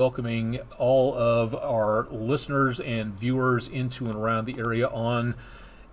Welcoming all of our listeners and viewers into and around the area on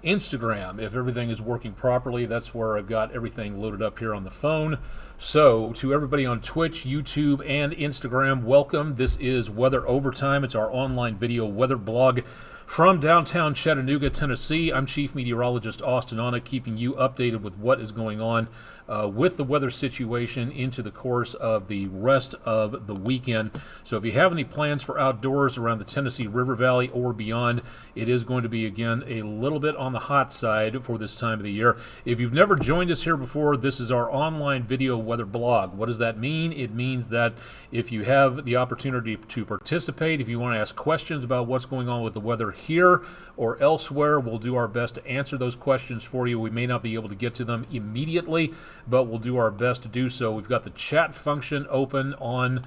Instagram. If everything is working properly, that's where I've got everything loaded up here on the phone. So to everybody on Twitch, YouTube, and Instagram, welcome. This is Weather Overtime. It's our online video weather blog from downtown Chattanooga, Tennessee. I'm Chief Meteorologist Austin Anna, keeping you updated with what is going on with the weather situation into the course of the rest of the weekend. So if you have any plans for outdoors around the Tennessee River Valley or beyond, it is going to be, again, a little bit on the hot side for this time of the year. If you've never joined us here before, this is our online video weather blog. What does that mean? It means that if you have the opportunity to participate, if you want to ask questions about what's going on with the weather here or elsewhere, we'll do our best to answer those questions for you. We may not be able to get to them immediately, but we'll do our best to do so. We've got the chat function open on,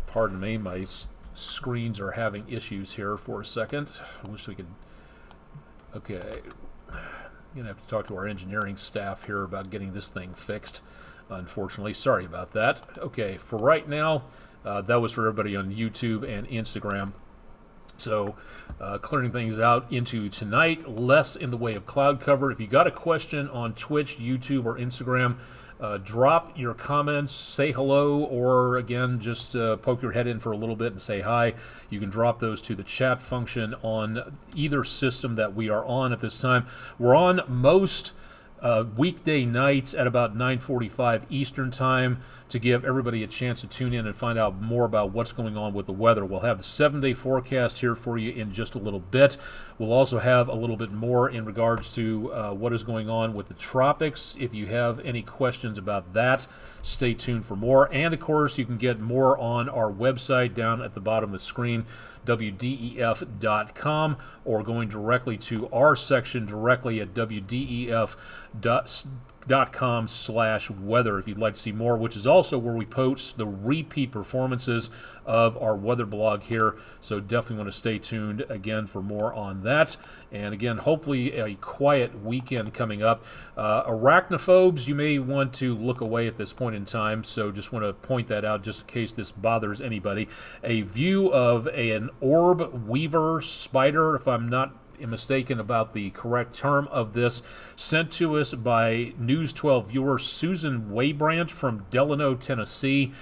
pardon me, my screens are having issues here for a second. I wish we could, okay. I'm going to have to talk to our engineering staff here about getting this thing fixed, unfortunately. Sorry about that. Okay, for right now, that was for everybody on YouTube and Instagram. So clearing things out into tonight, less in the way of cloud cover. If you got a question on Twitch, YouTube, or Instagram, drop your comments, say hello, or again, just poke your head in for a little bit and say hi. You can drop those to the chat function on either system that we are on at this time. We're on most weekday nights at about 9:45 Eastern Time to give everybody a chance to tune in and find out more about what's going on with the weather. We'll have the 7-day forecast here for you in just a little bit. We'll also have a little bit more in regards to what is going on with the tropics. If you have any questions about that, stay tuned for more. And of course, you can get more on our website down at the bottom of the screen, wdef.com, or going directly to our section directly at wdef.com/weather if you'd like to see more, which is also where we post the repeat performances of our weather blog here. So definitely want to stay tuned again for more on that. And again, hopefully a quiet weekend coming up. Arachnophobes, you may want to look away at this point in time. So just want to point that out just in case this bothers anybody. A view of an orb weaver spider, if I'm not mistaken about the correct term of this, sent to us by News 12 viewer Susan Waybrandt from Delano, Tennessee.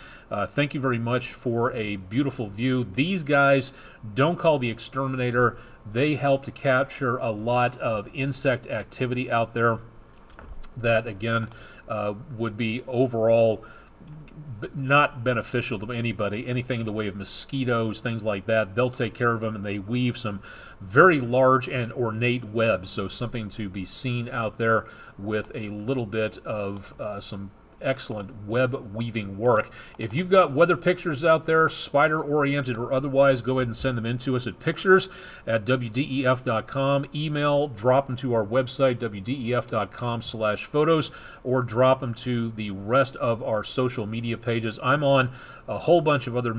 Thank you very much for a beautiful view. These guys don't call the exterminator. They help to capture a lot of insect activity out there that, again, would be overall not beneficial to anybody. Anything in the way of mosquitoes, things like that, they'll take care of them, and they weave some very large and ornate webs. So something to be seen out there with a little bit of some excellent web weaving work. If you've got weather pictures out there, spider oriented or otherwise, go ahead and send them in to us at pictures@wdef.com. Email, drop them to our website, wdef.com/photos, or drop them to the rest of our social media pages. I'm on a whole bunch of other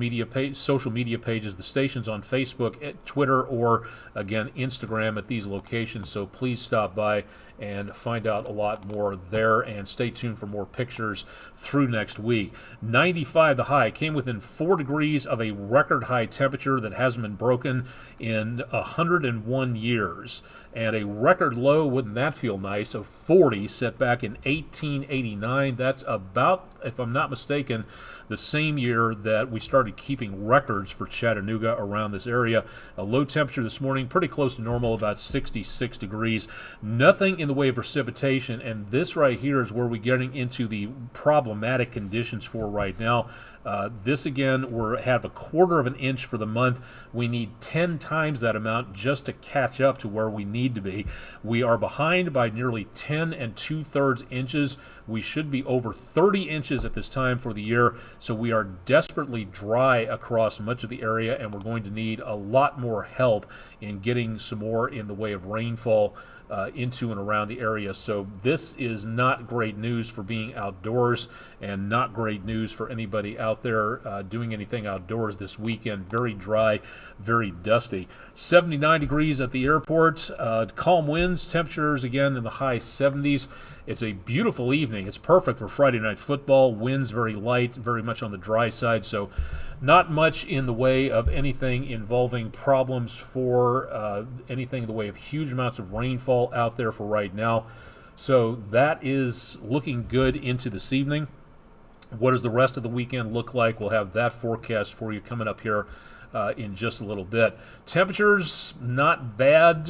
social media pages. The station's on Facebook, Twitter, or again Instagram at these locations. So please stop by and find out a lot more there, and stay tuned for more pictures through next week. 95 the high, came within 4 degrees of a record high temperature that hasn't been broken in 101 years. And a record low, wouldn't that feel nice, of 40 set back in 1889. That's about, if I'm not mistaken, the same year that we started keeping records for Chattanooga around this area. A low temperature this morning, pretty close to normal, about 66 degrees. Nothing in the way of precipitation, and this right here is where we're getting into the problematic conditions for right now. This again, we have 1/4 of an inch for the month. We need 10 times that amount just to catch up to where we need to be. We are behind by nearly 10 2/3 inches. We should be over 30 inches at this time for the year, so we are desperately dry across much of the area, and we're going to need a lot more help in getting some more in the way of rainfall into and around the area. So this is not great news for being outdoors, and not great news for anybody out there doing anything outdoors this weekend. Very dry, very dusty. 79 degrees at the airport. Calm winds, temperatures again in the high 70s. It's a beautiful evening. It's perfect for Friday night football. Winds very light, very much on the dry side. So Not much in the way of anything involving problems for anything in the way of huge amounts of rainfall out there for right now. So that is looking good into this evening. What does the rest of the weekend look like? We'll have that forecast for you coming up here in just a little bit. Temperatures not bad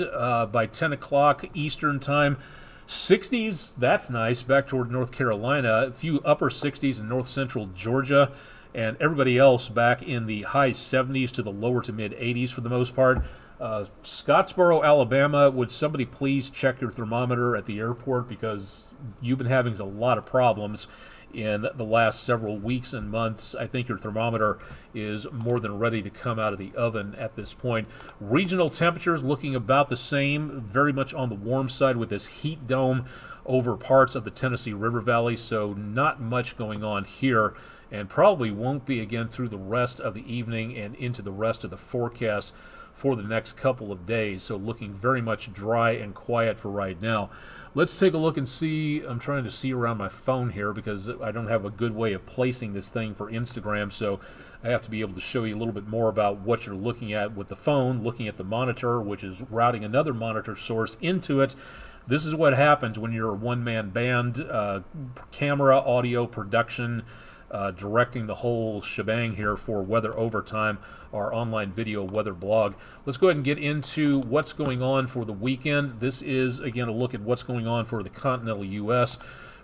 by 10 o'clock Eastern time. 60s, that's nice, back toward North Carolina. A few upper 60s in north central Georgia, and everybody else back in the high 70s to the lower to mid 80s for the most part. Scottsboro, Alabama, would somebody please check your thermometer at the airport, because you've been having a lot of problems in the last several weeks and months. I think your thermometer is more than ready to come out of the oven at this point. Regional temperatures looking about the same, very much on the warm side with this heat dome over parts of the Tennessee River Valley, so not much going on here, and probably won't be again through the rest of the evening and into the rest of the forecast for the next couple of days. So looking very much dry and quiet for right now. Let's take a look and see. I'm trying to see around my phone here because I don't have a good way of placing this thing for Instagram, so I have to be able to show you a little bit more about what you're looking at with the phone, looking at the monitor, which is routing another monitor source into it. This is what happens when you're a one-man band, camera, audio, production, directing the whole shebang here for Weather Overtime, our online video weather blog. Let's go ahead and get into what's going on for the weekend. This is, again, a look at what's going on for the continental U.S.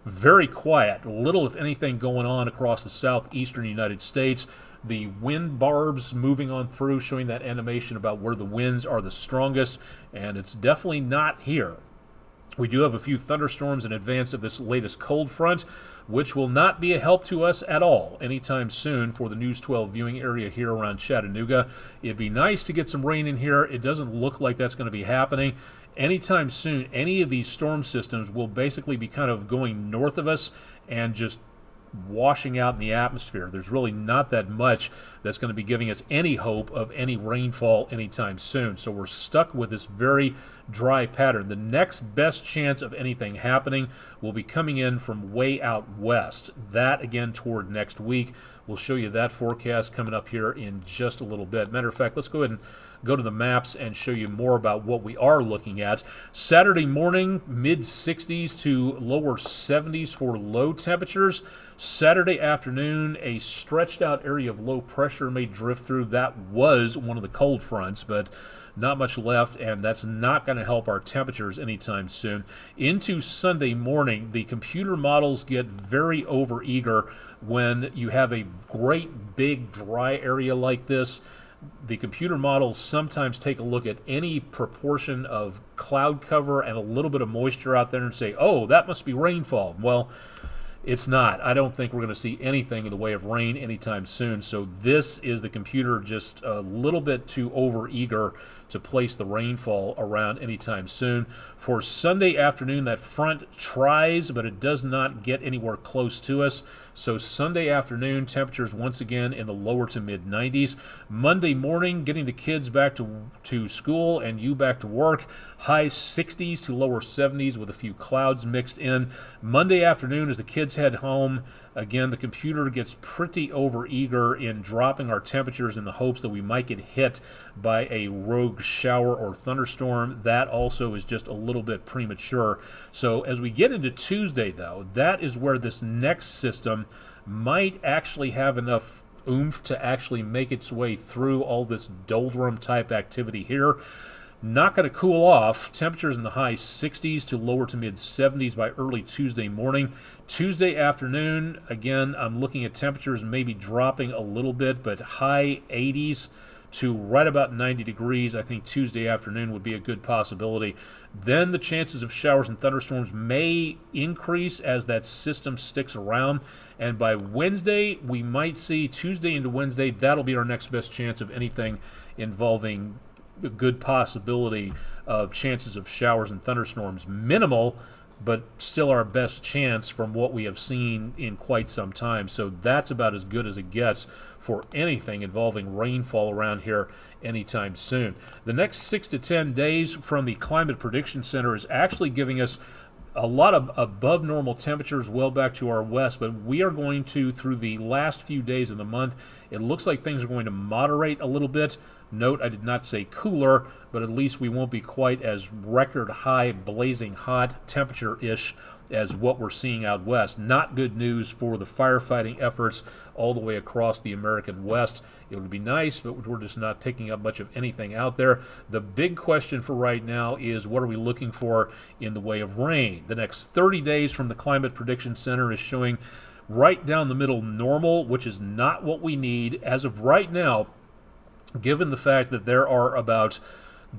Very quiet, little if anything going on across the southeastern United States. The wind barbs moving on through, showing that animation about where the winds are the strongest, and it's definitely not here. We do have a few thunderstorms in advance of this latest cold front, which will not be a help to us at all anytime soon for the News 12 viewing area here around Chattanooga. It'd be nice to get some rain in here. It doesn't look like that's going to be happening anytime soon. Any of these storm systems will basically be kind of going north of us and just washing out in the atmosphere. There's really not that much that's going to be giving us any hope of any rainfall anytime soon. So we're stuck with this very dry pattern. The next best chance of anything happening will be coming in from way out west. That, again, toward next week. We'll show you that forecast coming up here in just a little bit. Matter of fact, let's go ahead and go to the maps and show you more about what we are looking at. Saturday morning, mid-60s to lower 70s for low temperatures. Saturday afternoon, a stretched out area of low pressure may drift through. That was one of the cold fronts, but not much left, and that's not going to help our temperatures anytime soon. Into Sunday morning, the computer models get very overeager when you have a great big dry area like this. The computer models sometimes take a look at any proportion of cloud cover and a little bit of moisture out there and say, oh, that must be rainfall. Well, it's not. I don't think we're going to see anything in the way of rain anytime soon. So this is the computer just a little bit too overeager to place the rainfall around anytime soon. For Sunday afternoon, that front tries, but it does not get anywhere close to us. So Sunday afternoon, temperatures once again in the lower to mid 90s. Monday morning, getting the kids back to school and you back to work, high 60s to lower 70s with a few clouds mixed in. Monday afternoon, as the kids head home, again, the computer gets pretty overeager in dropping our temperatures in the hopes that we might get hit by a rogue shower or thunderstorm. That also is just a little bit premature. So as we get into Tuesday, though, that is where this next system might actually have enough oomph to actually make its way through all this doldrum type activity here. Not going to cool off. Temperatures in the high 60s to lower to mid 70s by early Tuesday morning. Tuesday afternoon, again, I'm looking at temperatures maybe dropping a little bit, but high 80s to right about 90 degrees. I think Tuesday afternoon would be a good possibility. Then the chances of showers and thunderstorms may increase as that system sticks around. And by Wednesday, we might see Tuesday into Wednesday, that'll be our next best chance of anything involving a good possibility of chances of showers and thunderstorms. Minimal, but still our best chance from what we have seen in quite some time. So that's about as good as it gets for anything involving rainfall around here anytime soon. The next 6 to 10 days from the Climate Prediction Center is actually giving us a lot of above normal temperatures well back to our west, but we are going to, through the last few days of the month, it looks like things are going to moderate a little bit. Note, I did not say cooler, but at least we won't be quite as record high, blazing hot temperature-ish as what we're seeing out west. Not good news for the firefighting efforts all the way across the American West. It would be nice, but we're just not picking up much of anything out there. The big question for right now is, what are we looking for in the way of rain? The next 30 days from the Climate Prediction Center is showing right down the middle normal, which is not what we need. As of right now, given the fact that there are about,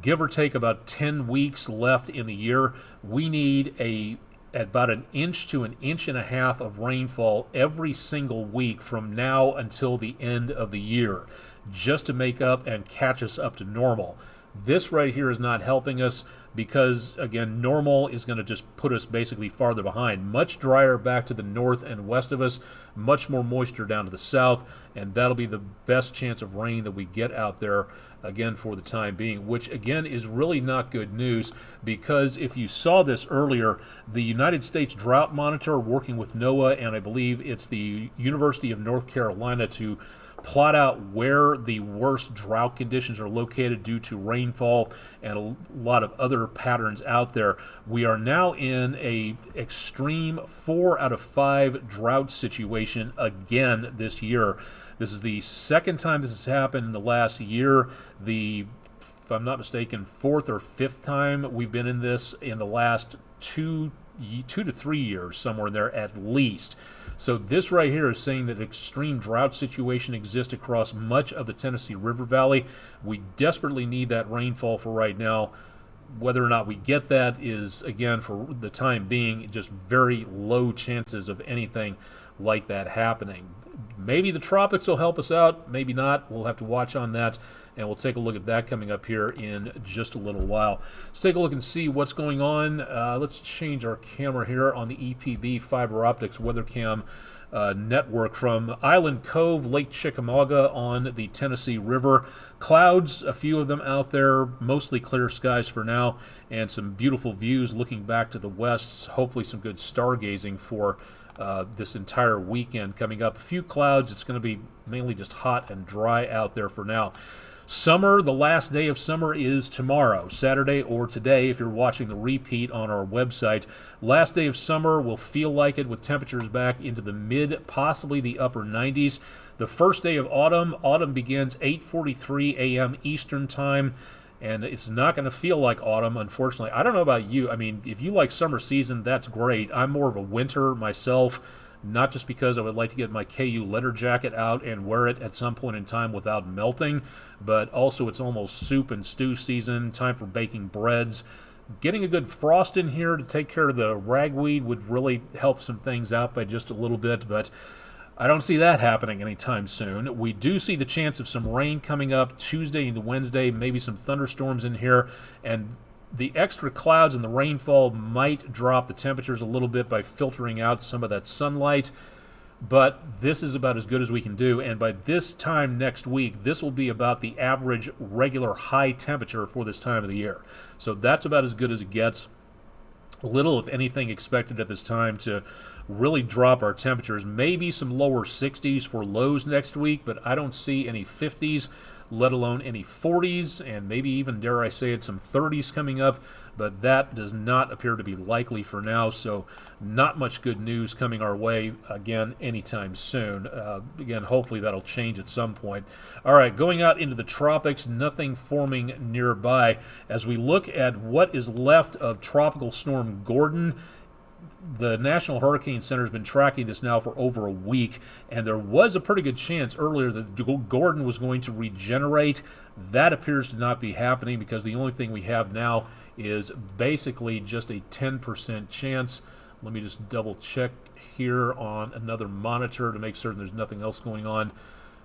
give or take, about 10 weeks left in the year, we need about an inch to an inch and a half of rainfall every single week from now until the end of the year, just to make up and catch us up to normal. This right here is not helping us because, again, normal is going to just put us basically farther behind. Much drier back to the north and west of us, much more moisture down to the south, and that'll be the best chance of rain that we get out there, again, for the time being, which, again, is really not good news because if you saw this earlier, the United States Drought Monitor, working with NOAA, and I believe it's the University of North Carolina, to plot out where the worst drought conditions are located due to rainfall and a lot of other patterns out there. We are now in a extreme 4 out of 5 drought situation again this year. This is the second time this has happened in the last year. If I'm not mistaken, 4th or 5th time we've been in this in the last 2 to 3 years, somewhere in there at least. So this right here is saying that an extreme drought situation exists across much of the Tennessee River Valley. We desperately need that rainfall for right now. Whether or not we get that is, again, for the time being, just very low chances of anything like that happening. Maybe the tropics will help us out, maybe not. We'll have to watch on that, and we'll take a look at that coming up here in just a little while. Let's take a look and see what's going on. Let's change our camera here on the EPB Fiber Optics WeatherCam network from Island Cove, Lake Chickamauga on the Tennessee River. Clouds, a few of them out there, mostly clear skies for now, and some beautiful views looking back to the west. Hopefully some good stargazing for this entire weekend coming up. A few clouds. It's going to be mainly just hot and dry out there for now. Summer, the last day of summer is tomorrow, Saturday, or today if you're watching the repeat on our website. Last day of summer will feel like it with temperatures back into the mid, possibly the upper 90s. The first day of autumn begins 8:43 a.m. Eastern Time, and it's not going to feel like autumn, unfortunately. I don't know about you. I mean, if you like summer season, that's great. I'm more of a winter myself, not just because I would like to get my KU letter jacket out and wear it at some point in time without melting, but also it's almost soup and stew season, time for baking breads. Getting a good frost in here to take care of the ragweed would really help some things out by just a little bit, but I don't see that happening anytime soon. We do see the chance of some rain coming up Tuesday into Wednesday, maybe some thunderstorms in here, and the extra clouds and the rainfall might drop the temperatures a little bit by filtering out some of that sunlight, but this is about as good as we can do, and by this time next week, this will be about the average regular high temperature for this time of the year. So that's about as good as it gets. Little, if anything, expected at this time to really drop our temperatures. Maybe some lower 60s for lows next week, but I don't see any 50s, let alone any 40s, and maybe even, dare I say it, some 30s coming up, but that does not appear to be likely for now, so not much good news coming our way, again, anytime soon. Again, hopefully that'll change at some point. All right, going out into the tropics, nothing forming nearby. As we look at what is left of Tropical Storm Gordon, the National Hurricane Center has been tracking this now for over a week, and there was a pretty good chance earlier that Gordon was going to regenerate. That appears to not be happening because the only thing we have now is basically just a 10% chance. Let me just double check here on another monitor to make certain there's nothing else going on.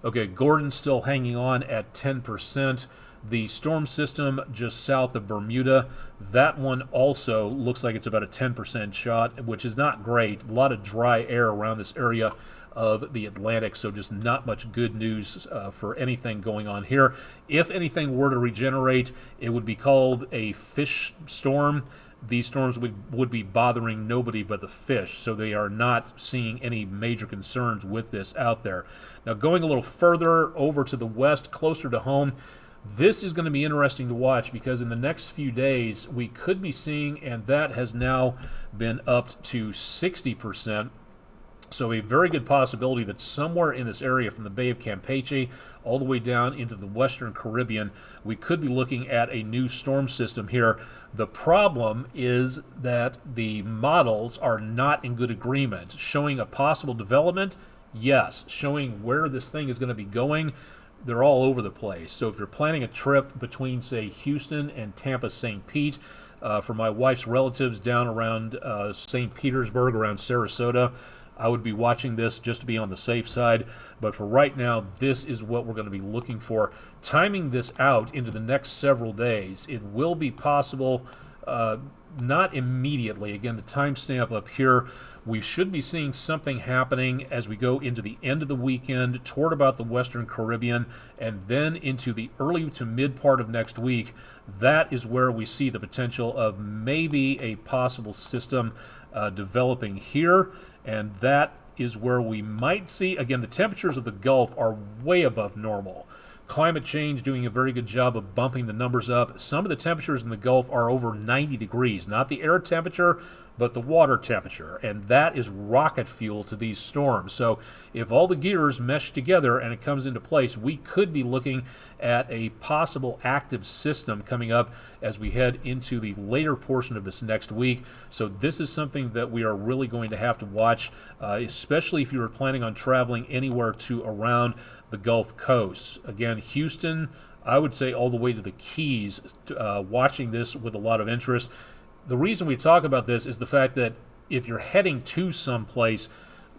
Okay, Gordon's still hanging on at 10%. The storm system just south of Bermuda, that one also looks like it's about a 10% shot, which is not great. A lot of dry air around this area of the Atlantic, so just not much good news for anything going on here. If anything were to regenerate, it would be called a fish storm. these storms would be bothering nobody but the fish, so they are not seeing any major concerns with this out there. Now, going a little further over to the west, closer to home, this is going to be interesting to watch because in the next few days we could be seeing, and that has now been upped to 60%. So a very good possibility that somewhere in this area from the Bay of Campeche all the way down into the Western Caribbean, we could be looking at a new storm system here. The problem is that the models are not in good agreement. Showing a possible development, yes. Showing where this thing is going to be going, they're all over the place. So if you're planning a trip between, say, Houston and Tampa, St. Pete, for my wife's relatives down around St. Petersburg, around Sarasota, I would be watching this just to be on the safe side. But for right now, this is what we're going to be looking for. Timing this out into the next several days, it will be possible, not immediately. Again, the timestamp up here, we should be seeing something happening as we go into the end of the weekend toward about the Western Caribbean and then into the early to mid part of next week. That is where we see the potential of maybe a possible system developing here. And that is where we might see, again, the temperatures of the Gulf are way above normal. Climate change doing a very good job of bumping the numbers up. Some of the temperatures in the Gulf are over 90 degrees, not the air temperature, but the water temperature. And that is rocket fuel to these storms. So if all the gears mesh together and it comes into place, we could be looking at a possible active system coming up as we head into the later portion of this next week. So this is something that we are really going to have to watch, especially if you are planning on traveling anywhere to around the Gulf Coast. Again, Houston, I would say all the way to the Keys, watching this with a lot of interest. The reason we talk about this is the fact that if you're heading to someplace,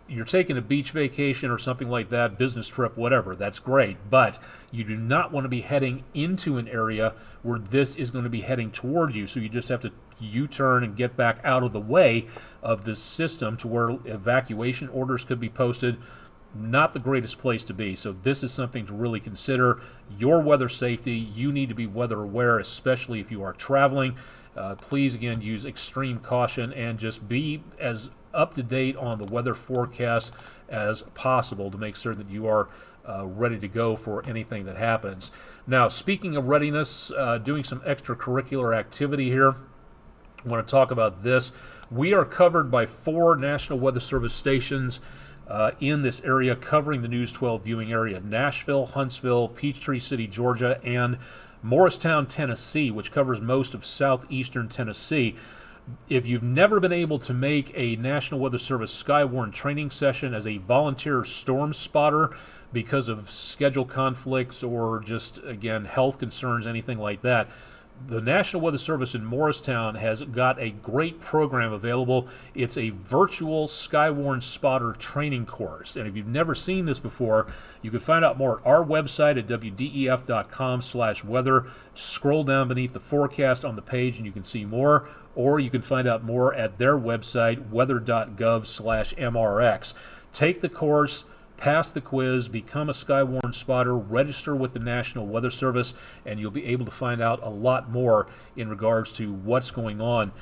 you're taking a beach vacation or something like that, business trip, whatever, that's great. But you do not want to be heading into an area where this is going to be heading toward you. So you just have to U-turn and get back out of the way of this system to where evacuation orders could be posted. Not the greatest place to be. So this is something to really consider. Your weather safety, you need to be weather aware, especially if you are traveling. Please, again, use extreme caution and just be as up to date on the weather forecast as possible to make certain that you are ready to go for anything that happens. Now, speaking of readiness, doing some extracurricular activity here, I want to talk about this. We are covered by 4 National Weather Service stations in this area covering the News 12 viewing area: Nashville, Huntsville, Peachtree City, Georgia, and Morristown, Tennessee, which covers most of southeastern Tennessee. If you've never been able to make a National Weather Service Skywarn training session as a volunteer storm spotter because of schedule conflicts or just, again, health concerns, anything like that, the National Weather Service in Morristown has got a great program available. It's a virtual Skywarn spotter training course. And if you've never seen this before, you can find out more at our website at wdef.com/weather. Scroll down beneath the forecast on the page and you can see more. Or you can find out more at their website, weather.gov/MRX. Take the course, pass the quiz, become a Skywarn spotter, register with the National Weather Service, and you'll be able to find out a lot more in regards to what's going on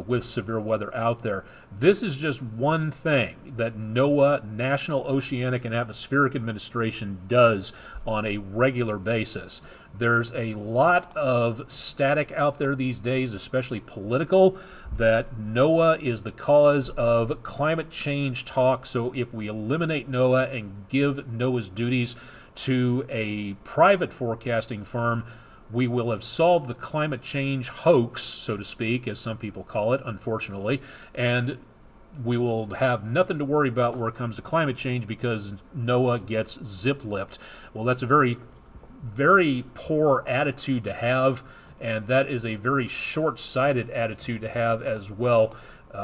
with severe weather out there. This is just one thing that NOAA, National Oceanic and Atmospheric Administration, does on a regular basis. There's a lot of static out there these days, especially political, that NOAA is the cause of climate change talk. So if we eliminate NOAA and give NOAA's duties to a private forecasting firm, we will have solved the climate change hoax, so to speak, as some people call it, unfortunately, and we will have nothing to worry about where it comes to climate change because NOAA gets zip-lipped. Well, that's a very, very poor attitude to have, and that is a very short-sighted attitude to have as well.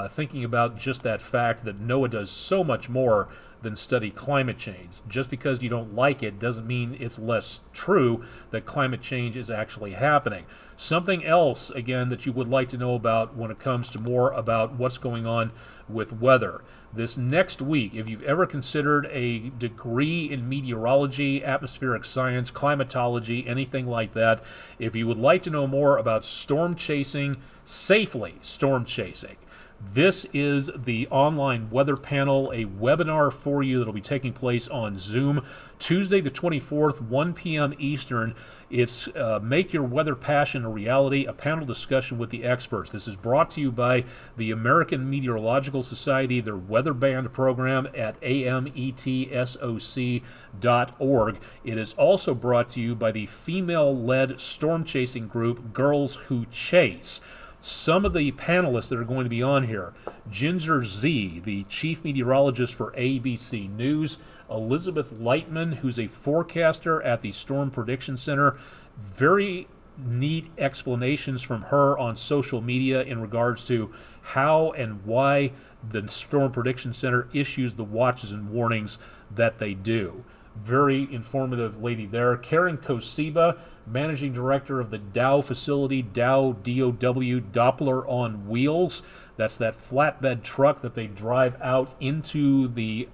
thinking about just that fact that NOAA does so much more than study climate change. Just because you don't like it doesn't mean it's less true that climate change is actually happening. Something else, again, that you would like to know about when it comes to more about what's going on with weather. This next week, if you've ever considered a degree in meteorology, atmospheric science, climatology, anything like that, if you would like to know more about storm chasing, safely storm chasing, this is the online weather panel, a webinar for you that will be taking place on Zoom Tuesday the 24th, 1 p.m. Eastern. It's Make Your Weather Passion a Reality, a panel discussion with the experts. This is brought to you by the American Meteorological Society, their Weather Band program at ametsoc.org. It is also brought to you by the female-led storm chasing group Girls Who Chase. Some of the panelists that are going to be on here: Ginger Z, the chief meteorologist for ABC News; Elizabeth Lightman, who's a forecaster at the Storm Prediction Center. Very neat explanations from her on social media in regards to how and why the Storm Prediction Center issues the watches and warnings that they do. Very informative lady there. Karen Kosiba, Managing Director of the Dow facility, Dow, D-O-W, Doppler on Wheels. That's that flatbed truck that they drive out into the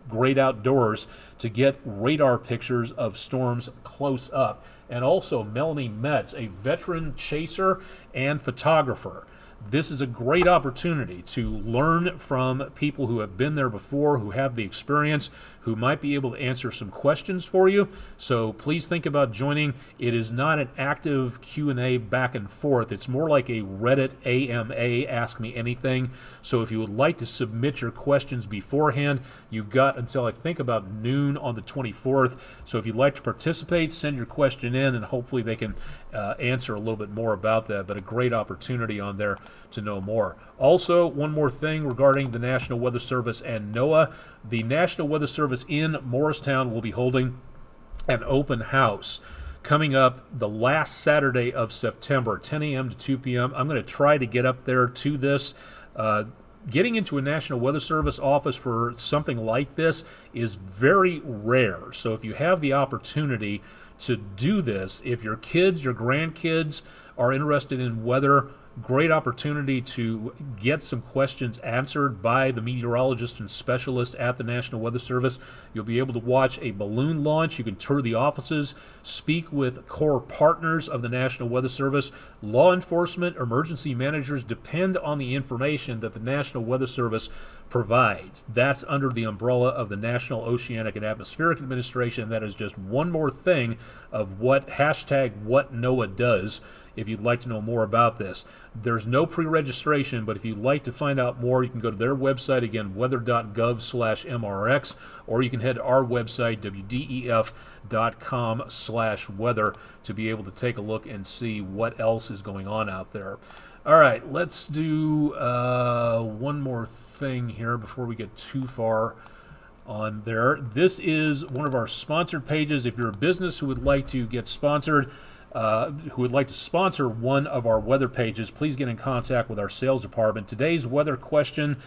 great outdoors to get radar pictures of storms close up. And also Melanie Metz, a veteran chaser and photographer. This is a great opportunity to learn from people who have been there before, who have the experience, who might be able to answer some questions for you. So please think about joining. It is not an active Q&A back and forth. It's more like a Reddit AMA, Ask Me Anything. So if you would like to submit your questions beforehand, you've got until I think about noon on the 24th. So if you'd like to participate, send your question in, and hopefully they can answer a little bit more about that. But a great opportunity on there to know more. Also, one more thing regarding the National Weather Service and NOAA. The National Weather Service in Morristown will be holding an open house coming up the last Saturday of September, 10 a.m. to 2 p.m. I'm going to try to get up there to this. Getting into a National Weather Service office for something like this is very rare. So if you have the opportunity to do this, if your kids, your grandkids are interested in weather, great opportunity to get some questions answered by the meteorologist and specialist at the National Weather Service. You'll be able to watch a balloon launch. You can tour the offices, speak with core partners of the National Weather Service. Law enforcement, emergency managers depend on the information that the National Weather Service provides. That's under the umbrella of the National Oceanic and Atmospheric Administration. That is just one more thing of what #WhatNOAA does. If you'd like to know more about this, there's no pre-registration, but if you'd like to find out more, you can go to their website, again, weather.gov/MRX, or you can head to our website, wdef.com/weather, to be able to take a look and see what else is going on out there. All right, let's do one more thing here before we get too far on there. This is one of our sponsored pages. If you're a business who would like to get sponsored, who would like to sponsor one of our weather pages, please get in contact with our sales department. Today's weather question,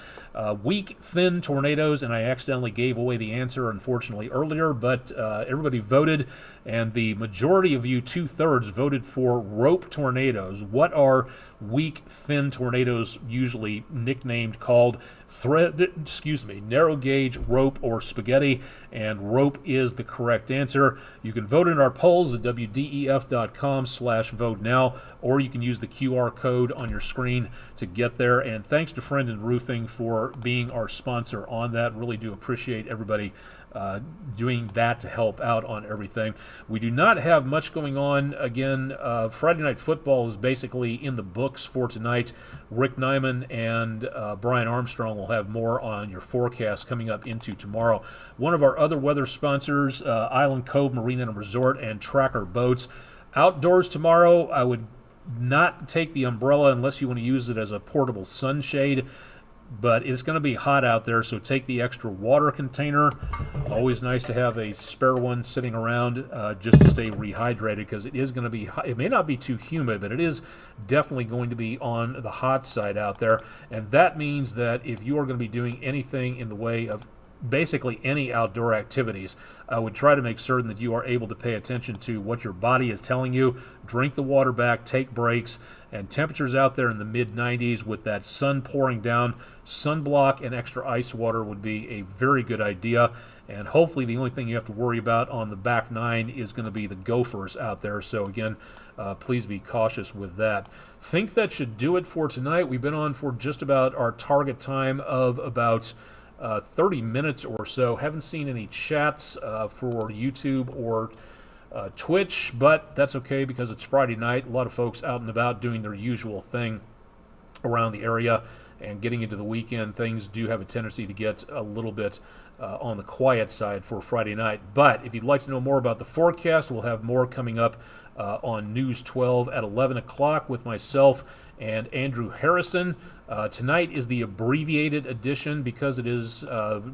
weak, thin tornadoes, and I accidentally gave away the answer, unfortunately, earlier, but everybody voted, and the majority of you, 2/3, voted for rope tornadoes. What are weak, thin tornadoes usually nicknamed, called? Narrow gauge, rope, or spaghetti, and rope is the correct answer. You can vote in our polls at wdef.com/vote now, or you can use the QR code on your screen to get there. And thanks to Friend Roofing for being our sponsor on that. Really do appreciate everybody doing that to help out on everything. We do not have much going on. Again, Friday Night Football is basically in the books for tonight. Rick Nyman and Brian Armstrong will have more on your forecast coming up into tomorrow. One of our other weather sponsors, Island Cove Marine and Resort and Tracker Boats. Outdoors tomorrow, I would not take the umbrella unless you want to use it as a portable sunshade. but it's going to be hot out there, so take the extra water container. Always nice to have a spare one sitting around just to stay rehydrated, because it is going to be hot. It may not be too humid, but it is definitely going to be on the hot side out there, and that means that if you are going to be doing anything in the way of basically any outdoor activities, I would try to make certain that you are able to pay attention to what your body is telling you. Drink the water back, take breaks, and temperatures out there in the mid-90s with that sun pouring down, sunblock and extra ice water would be a very good idea. And hopefully the only thing you have to worry about on the back nine is going to be the gophers out there. So again, please be cautious with that. Think that should do it for tonight. We've been on for just about our target time of about 30 minutes or so. Haven't seen any chats for YouTube or Twitch, but that's okay because it's Friday night. A lot of folks out and about doing their usual thing around the area, and getting into the weekend, things do have a tendency to get a little bit on the quiet side for Friday night. But if you'd like to know more about the forecast, we'll have more coming up on News 12 at 11 o'clock with myself and Andrew Harrison. Tonight is the abbreviated edition because it is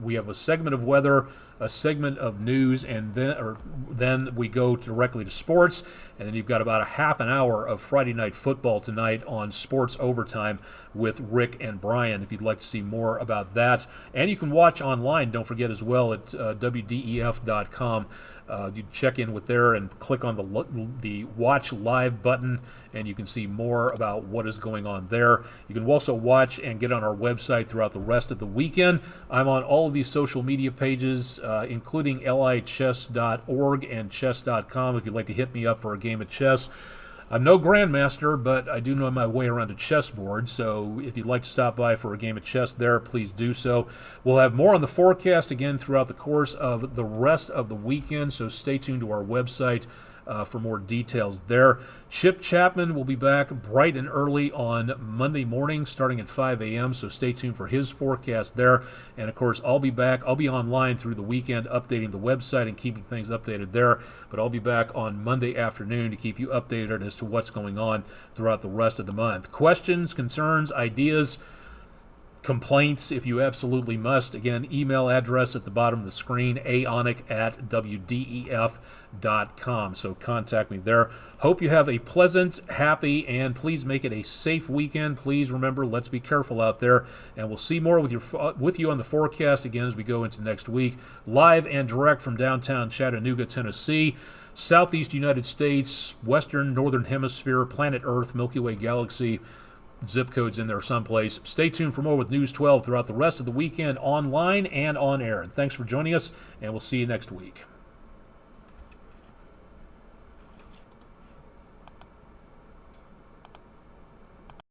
we have a segment of weather, a segment of news, and then we go directly to sports, and then you've got about a half an hour of Friday night football tonight on Sports Overtime with Rick and Brian, if you'd like to see more about that. And you can watch online, don't forget, as well, at wdef.com. You check in with there and click on the Watch Live button, and you can see more about what is going on there. You can also watch and get on our website throughout the rest of the weekend. I'm on all of these social media pages, including lichess.org and chess.com, if you'd like to hit me up for a game of chess. I'm no grandmaster, but I do know my way around a chessboard, so if you'd like to stop by for a game of chess there, please do so. We'll have more on the forecast again throughout the course of the rest of the weekend, so stay tuned to our website for more details there. Chip Chapman will be back bright and early on Monday morning starting at 5 a.m., so stay tuned for his forecast there. And, of course, I'll be back. I'll be online through the weekend updating the website and keeping things updated there, but I'll be back on Monday afternoon to keep you updated as to what's going on throughout the rest of the month. Questions, concerns, ideas, complaints, if you absolutely must. Again, email address at the bottom of the screen, aonic@wdef.com. So contact me there. Hope you have a pleasant, happy, and please make it a safe weekend. Please remember, let's be careful out there. And we'll see more with you on the forecast again as we go into next week. Live and direct from downtown Chattanooga, Tennessee. Southeast United States, Western, Northern Hemisphere, planet Earth, Milky Way galaxy. Zip codes in there someplace. Stay tuned for more with News 12 throughout the rest of the weekend, online and on air. And thanks for joining us, and we'll see you next week.